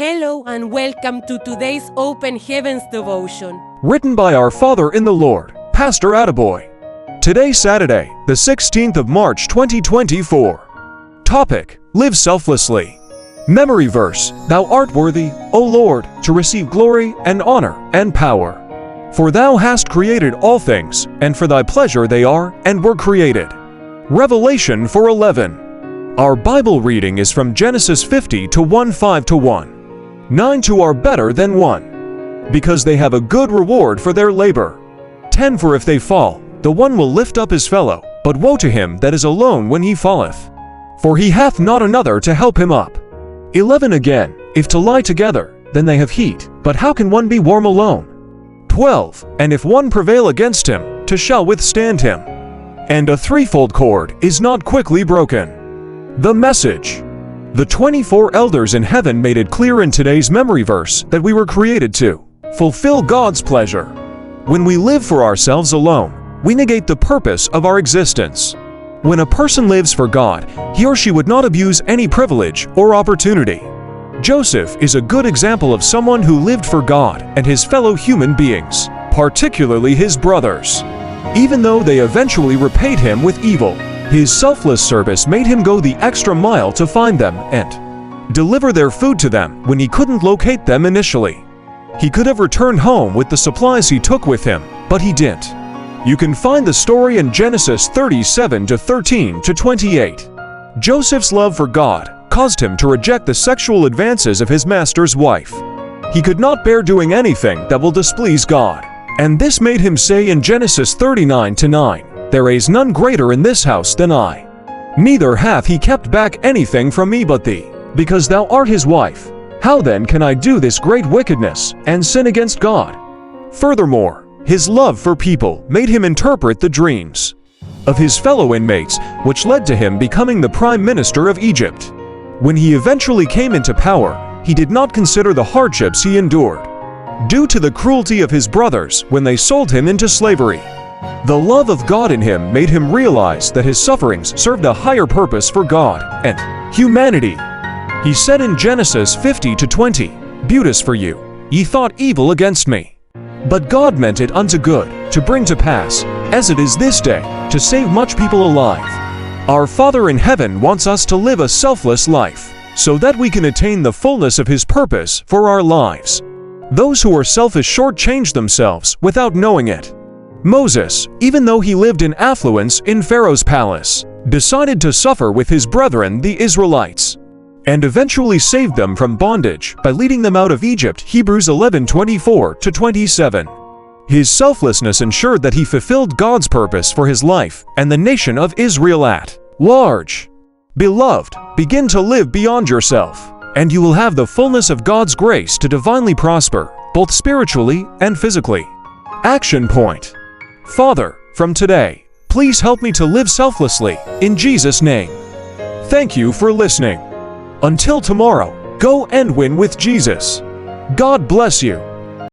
Hello and welcome to today's Open Heavens devotion. Written by our Father in the Lord, Pastor Adeboye. Today, Saturday, the 16th of March 2024. Topic: Live selflessly. Memory verse: Thou art worthy, O Lord, to receive glory and honor and power. For thou hast created all things, and for thy pleasure they are and were created. Revelation 4:11. Our Bible reading is from Genesis 50 to 1:5-1. 9 are better than 1, because they have a good reward for their labor. 10 For if they fall, the one will lift up his fellow, but woe to him that is alone when he falleth, for he hath not another to help him up. 11 Again, if to lie together, then they have heat, but how can one be warm alone? 12 And if one prevail against him, to shall withstand him. And a threefold cord is not quickly broken. The Message. The 24 elders in heaven made it clear in today's memory verse that we were created to fulfill God's pleasure. When we live for ourselves alone, we negate the purpose of our existence. When a person lives for God, he or she would not abuse any privilege or opportunity. Joseph is a good example of someone who lived for God and his fellow human beings, particularly his brothers. Even though they eventually repaid him with evil, his selfless service made him go the extra mile to find them and deliver their food to them when he couldn't locate them initially. He could have returned home with the supplies he took with him, but he didn't. You can find the story in Genesis 37:13-28. Joseph's love for God caused him to reject the sexual advances of his master's wife. He could not bear doing anything that will displease God, and this made him say in Genesis 39:9, There is none greater in this house than I. Neither hath he kept back anything from me but thee, because thou art his wife. How then can I do this great wickedness and sin against God? Furthermore, his love for people made him interpret the dreams of his fellow inmates, which led to him becoming the prime minister of Egypt. When he eventually came into power, he did not consider the hardships he endured due to the cruelty of his brothers when they sold him into slavery. The love of God in him made him realize that his sufferings served a higher purpose for God and humanity. He said in Genesis 50:20, Beauteous for you, ye thought evil against me, but God meant it unto good, to bring to pass, as it is this day, to save much people alive. Our Father in heaven wants us to live a selfless life, so that we can attain the fullness of His purpose for our lives. Those who are selfish shortchange themselves without knowing it. Moses, even though he lived in affluence in Pharaoh's palace, decided to suffer with his brethren the Israelites, and eventually saved them from bondage by leading them out of Egypt. Hebrews 11:24-27. His selflessness ensured that he fulfilled God's purpose for his life and the nation of Israel at large. Beloved, begin to live beyond yourself, and you will have the fullness of God's grace to divinely prosper, both spiritually and physically. Action point. Father, from today, please help me to live selflessly, in Jesus' name. Thank you for listening. Until tomorrow, go and win with Jesus. God bless you.